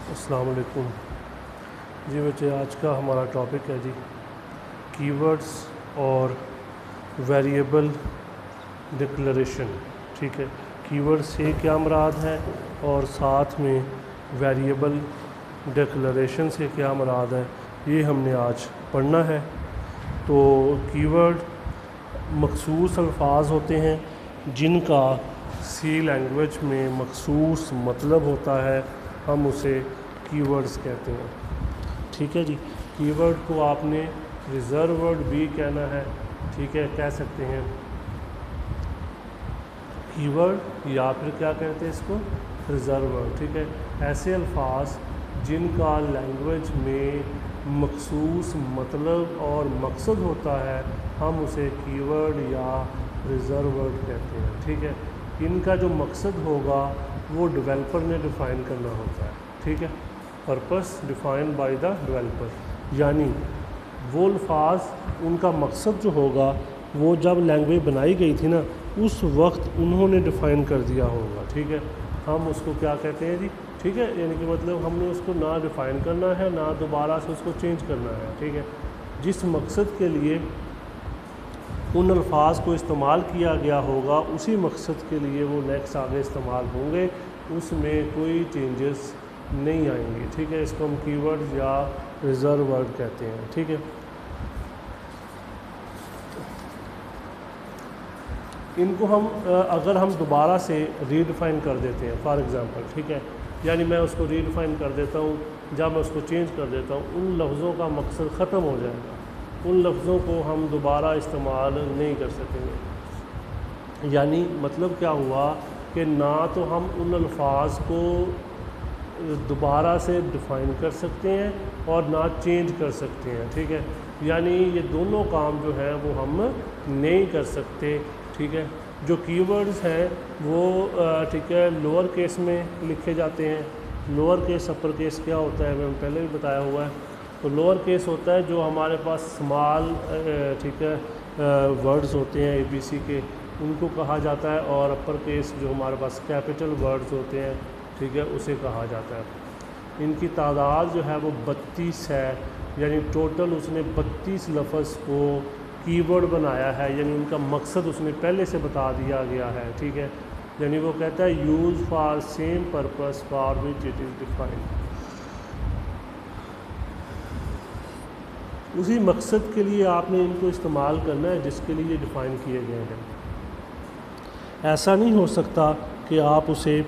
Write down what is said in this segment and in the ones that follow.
अस्सलाम वालेकुम जी बच्चे, आज का हमारा टॉपिक है जी कीवर्ड्स और वेरिएबल डिक्लेरेशन। ठीक है, कीवर्ड से क्या मुराद है और साथ में वेरिएबल डिक्लेरेशन से क्या मुराद है, ये हमने आज पढ़ना है। तो कीवर्ड मखसूस अल्फाज होते हैं जिनका सी लैंग्वेज में मखसूस मतलब होता है, हम उसे कीवर्ड्स कहते हैं। ठीक है जी, कीवर्ड को आपने रिज़र्व वर्ड भी कहना है, ठीक है, कह सकते हैं कीवर्ड, या फिर क्या कहते हैं इसको, रिज़र्व वर्ड। ठीक है, ऐसे अल्फाज जिनका लैंग्वेज में मखसूस मतलब और मकसद होता है, हम उसे कीवर्ड या रिज़र्व वर्ड कहते हैं। ठीक है, इनका जो मकसद होगा वो डेवलपर ने डिफ़ाइन करना होता है। ठीक है, purpose define by the developer, यानी वो अल्फाज उनका मकसद जो होगा वो जब लैंग्वेज बनाई गई थी ना, उस वक्त उन्होंने डिफ़ाइन कर दिया होगा। ठीक है, हम उसको क्या कहते हैं जी, ठीक है, यानी कि मतलब हमने उसको ना डिफ़ाइन करना है ना दोबारा से उसको चेंज करना है। ठीक है, जिस मकसद के लिए उन अल्फाज को इस्तेमाल किया गया होगा उसी मकसद के लिए वो नेक्स्ट आगे इस्तेमाल होंगे, उसमें कोई चेंजेस नहीं आएंगे। ठीक है, इसको हम कीवर्ड या रिज़र्व वर्ड कहते हैं। ठीक है, इनको हम अगर हम दोबारा से रीडिफ़ाइन कर देते हैं, फॉर एग्ज़ाम्पल, ठीक है, यानी मैं उसको रीडिफ़ाइन कर देता हूँ, जब मैं उसको चेंज कर देता हूँ उन लफ्ज़ों का मकसद ख़त्म हो जाएगा, उन लफ्ज़ों को हम दोबारा इस्तेमाल नहीं कर सकेंगे। यानी मतलब क्या हुआ कि ना तो हम उन अल्फाज को दोबारा से डिफ़ाइन कर सकते हैं और ना चेंज कर सकते हैं। ठीक है, यानी ये दोनों काम जो है वो हम नहीं कर सकते। ठीक है, जो कीवर्ड्स हैं वो ठीक है लोअर केस में लिखे जाते हैं। लोअर केस अपर केस क्या होता है, मैंने पहले भी बताया हुआ है। तो लोअर केस होता है जो हमारे पास स्मॉल ठीक है वर्ड्स होते हैं ABC के, उनको कहा जाता है, और अपर केस जो हमारे पास कैपिटल वर्ड्स होते हैं, ठीक है, उसे कहा जाता है। इनकी तादाद जो है वो 32 है, यानी टोटल उसने 32 लफ्ज़ को कीवर्ड बनाया है, यानी उनका मकसद उसने पहले से बता दिया गया है। ठीक है, यानी वो कहता है use for same purpose for which it is defined, उसी मकसद के लिए आपने इनको इस्तेमाल करना है जिसके लिए डिफ़ाइन किए गए हैं। ऐसा नहीं हो सकता कि आप उसे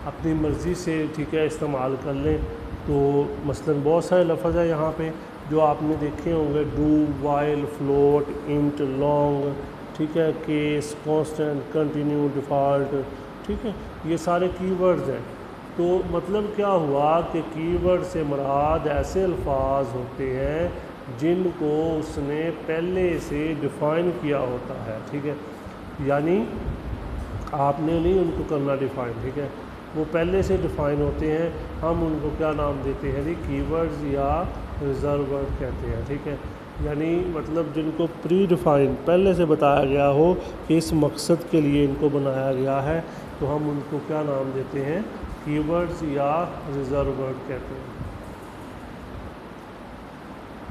अपनी मर्ज़ी से, ठीक है, इस्तेमाल कर लें। तो मसलन बहुत सारे लफ्ज़ हैं यहाँ पे जो आपने देखे होंगे, do, while, float, int, long, ठीक है, केस, कांस्टेंट, कंटिन्यू, डिफ़ॉल्ट। ठीक है, ये सारे कीवर्ड्स हैं। तो मतलब क्या हुआ कि कीवर्ड से मुराद ऐसे अल्फाज होते हैं जिनको उसने पहले से डिफ़ाइन किया होता है। ठीक है, यानी आपने नहीं उनको करना डिफ़ाइन, ठीक है, वो पहले से डिफ़ाइन होते हैं, हम उनको क्या नाम देते हैं जी, कीवर्ड्स या रिज़र्व वर्ड कहते हैं। ठीक है, यानी मतलब जिनको प्री डिफ़ाइन पहले से बताया गया हो कि इस मकसद के लिए इनको बनाया गया है, तो हम उनको क्या नाम देते हैं, कीवर्ड्स या रिज़र्व वर्ड कहते हैं।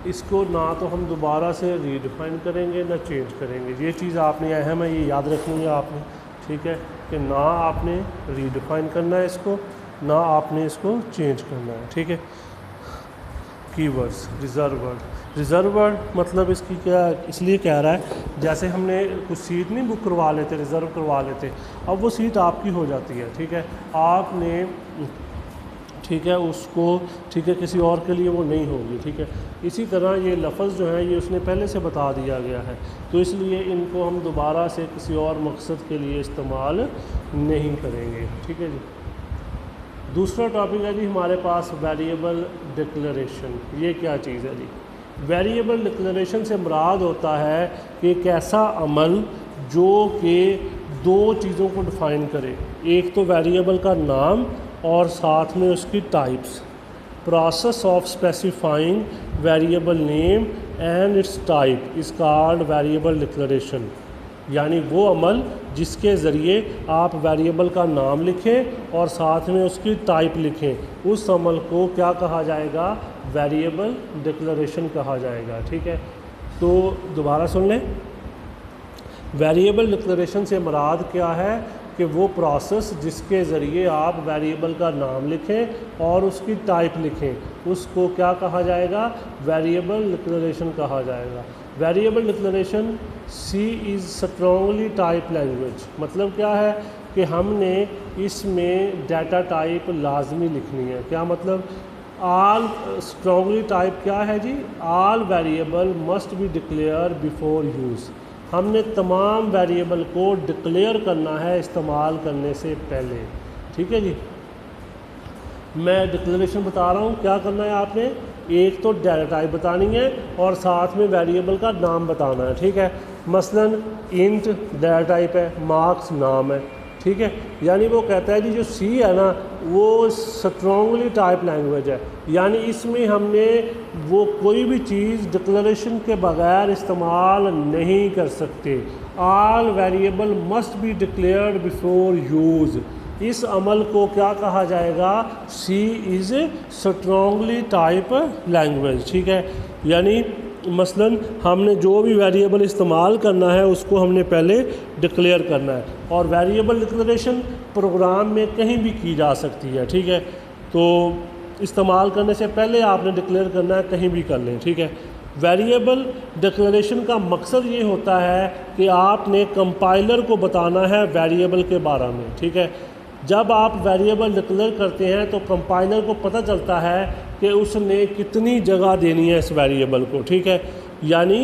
इसको ना तो हम दोबारा से रीडिफ़ाइन करेंगे ना चेंज करेंगे, ये चीज़ आपने अहम है, ये याद रखनी है आपने। ठीक है, कि ना आपने रीडिफ़ाइन करना है इसको, ना आपने इसको चेंज करना है। ठीक है, keywords, reserve word. Reserve word मतलब इसकी क्या, इसलिए कह रहा है जैसे हमने कुछ सीट नहीं बुक करवा लेते, रिज़र्व करवा लेते, अब वो सीट आपकी हो जाती है। ठीक है, आपने, ठीक है, उसको, ठीक है, किसी और के लिए वो नहीं होगी। ठीक है, इसी तरह ये लफ्ज़ जो है ये उसने पहले से बता दिया गया है, तो इसलिए इनको हम दोबारा से किसी और मकसद के लिए इस्तेमाल नहीं करेंगे। ठीक है जी, दूसरा टॉपिक है जी हमारे पास वेरिएबल डिक्लेरेशन। ये क्या चीज़ है जी, वेरिएबल डिक्लेरेशन से मुराद होता है कि एक ऐसा अमल जो कि दो चीज़ों को डिफ़ाइन करे, एक तो वेरिएबल का नाम और साथ में उसकी types. Process of specifying variable name and it's type is called variable declaration, यानी वो अमल जिसके ज़रिए आप वेरिएबल का नाम लिखें और साथ में उसकी टाइप लिखें, उस अमल को क्या कहा जाएगा? वेरिएबल डिक्लेरेशन कहा जाएगा। ठीक है, तो दोबारा सुन लें। वेरिएबल डिक्लेरेशन से मुराद क्या है कि वो प्रोसेस जिसके ज़रिए आप वेरिएबल का नाम लिखें और उसकी टाइप लिखें, उसको क्या कहा जाएगा? वेरिएबल डिक्लेरेशन कहा जाएगा। Variable declaration C is strongly type language, मतलब क्या है कि हमने इसमें डाटा टाइप लाजमी लिखनी है। क्या मतलब? आल स्ट्रॉन्गली टाइप क्या है जी? All variable must be declare before use. हमने तमाम वेरिएबल को डिक्लेयर करना है इस्तेमाल करने से पहले। ठीक है जी, मैं डिक्लेरेशन बता रहा हूँ। क्या करना है आपने? एक तो डाटा टाइप बतानी है और साथ में वेरिएबल का नाम बताना है। ठीक है, मसलन इंट डाटा टाइप है, मार्क्स नाम है। ठीक है, यानी वो कहता है जी जो सी है ना वो स्ट्रॉन्गली टाइप लैंग्वेज है, यानी इसमें हमने वो कोई भी चीज़ डिक्लेरेशन के बगैर इस्तेमाल नहीं कर सकते। All variable must be declared before use, इस अमल को क्या कहा जाएगा? C is strongly type language. ठीक है, यानी मसलन हमने जो भी वेरिएबल इस्तेमाल करना है उसको हमने पहले डिक्लेयर करना है, और वेरिएबल डिक्लेरेशन प्रोग्राम में कहीं भी की जा सकती है। ठीक है, तो इस्तेमाल करने से पहले आपने डिक्लेयर करना है, कहीं भी कर लें। ठीक है, वेरिएबल डिक्लेरेशन का मकसद ये होता है कि आपने कंपाइलर को बताना है वेरिएबल के बारे में। ठीक है, जब आप वेरिएबल डिक्लेयर करते हैं तो कंपाइलर को पता चलता है कि उसने कितनी जगह देनी है इस वेरिएबल को। ठीक है, यानी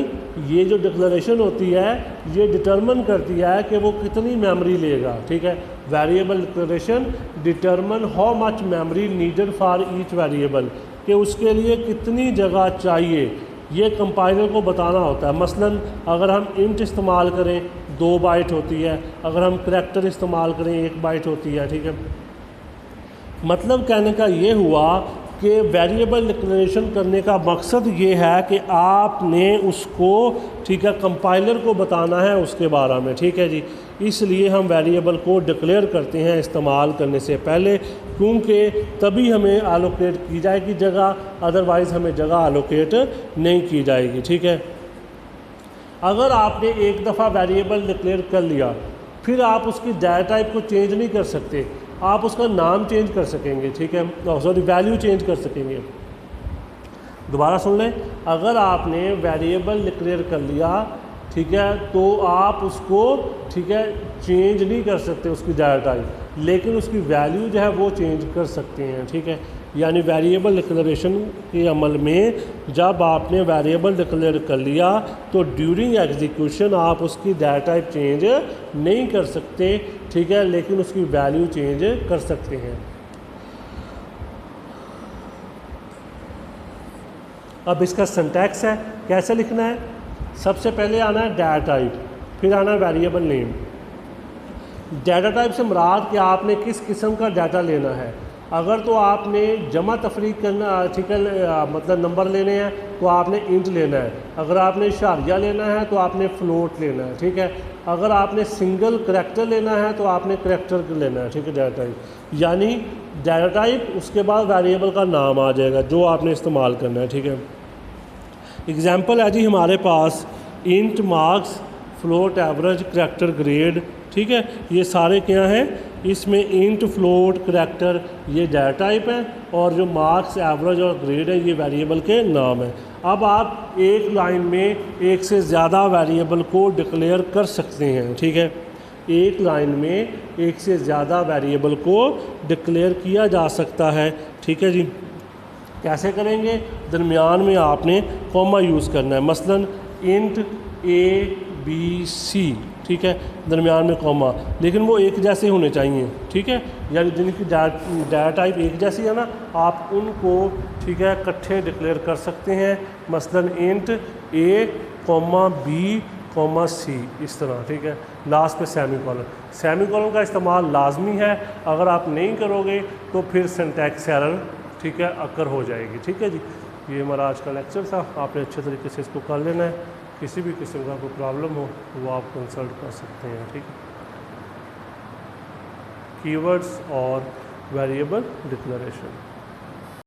ये जो डिक्लेरेशन होती है ये डिटरमिन करती है कि वो कितनी मेमोरी लेगा। ठीक है, variable declaration determine how much memory needed for each variable, कि उसके लिए कितनी जगह चाहिए ये कंपाइलर को बताना होता है। मसलन अगर हम इंट इस्तेमाल करें 2 बाइट होती है, अगर हम करैक्टर इस्तेमाल करें 1 बाइट होती है। ठीक है, मतलब कहने का ये हुआ कि वेरिएबल डिक्लेरेशन करने का मकसद ये है कि आपने उसको, ठीक है, कंपाइलर को बताना है उसके बारे में। ठीक है जी, इसलिए हम वेरिएबल को डिक्लेयर करते हैं इस्तेमाल करने से पहले, क्योंकि तभी हमें एलोकेट की जाएगी जगह, अदरवाइज़ हमें जगह एलोकेट नहीं की जाएगी। ठीक है, अगर आपने एक दफ़ा वेरिएबल डिक्लेयर कर लिया फिर आप उसकी डाटा टाइप को चेंज नहीं कर सकते, आप उसका नाम चेंज कर सकेंगे। ठीक है, सॉरी वैल्यू चेंज कर सकेंगे। दोबारा सुन लें, अगर आपने वेरिएबल डिक्लेयर कर लिया, ठीक है, तो आप उसको, ठीक है, चेंज नहीं कर सकते उसकी डाटा टाइप, लेकिन उसकी वैल्यू जो है वो चेंज कर सकते हैं। ठीक है, यानी वेरिएबल डिक्लेरेशन के अमल में जब आपने वेरिएबल डिक्लेयर कर लिया तो ड्यूरिंग एग्जीक्यूशन आप उसकी डाटा टाइप चेंज नहीं कर सकते। ठीक है, लेकिन उसकी वैल्यू चेंज कर सकते हैं। अब इसका सिंटैक्स है, कैसे लिखना है? सबसे पहले आना है डाटा टाइप, फिर आना है वेरिएबल नेम। डाटा टाइप से मुराद कि आपने किस किस्म का डाटा लेना है। अगर तो आपने जमा तफरीक करना, ठीक है, मतलब नंबर लेने हैं तो आपने इंट लेना है, अगर आपने इशारिया लेना है तो आपने फ्लोट लेना है। ठीक है, अगर आपने सिंगल करैक्टर लेना है तो आपने करैक्टर लेना है। ठीक है, डाटा टाइप यानी डाटा टाइप, उसके बाद वेरिएबल का नाम आ जाएगा जो आपने इस्तेमाल करना है। ठीक है, एग्जाम्पल है जी हमारे पास int marks, float average, character grade. ठीक है, ये सारे क्या हैं? इसमें इंट, फ्लोट, करैक्टर ये डाटा टाइप है, और जो मार्क्स, एवरेज और ग्रेड है ये वेरिएबल के नाम है। अब आप एक लाइन में एक से ज़्यादा वेरिएबल को डिक्लेयर कर सकते हैं। ठीक है, एक लाइन में एक से ज़्यादा वेरिएबल को डिक्लेयर किया जा सकता है। ठीक है जी, कैसे करेंगे? दरमियान में आपने कॉमा यूज़ करना है, मसलन इंट ABC। ठीक है, दरमियान में कॉमा, लेकिन वो एक जैसे होने चाहिए। ठीक है, यानी जिनकी डाटा टाइप एक जैसी है ना, आप उनको, ठीक है, इकट्ठे डिक्लेयर कर सकते हैं, मसलन इंट A,B,C इस तरह। ठीक है, लास्ट पे सेमीकोलन। सेमीकोलन का इस्तेमाल लाजमी है, अगर आप नहीं करोगे तो फिर सिंटैक्स एरर, ठीक है, अकर हो जाएगी। ठीक है जी, ये हमारा आज का लेक्चर था, आपने अच्छे तरीके से इसको कर लेना है। किसी भी किस्म का कोई प्रॉब्लम हो तो वो आप कंसल्ट कर सकते हैं। ठीक है। कीवर्ड्स और वेरिएबल डिक्लेरेशन।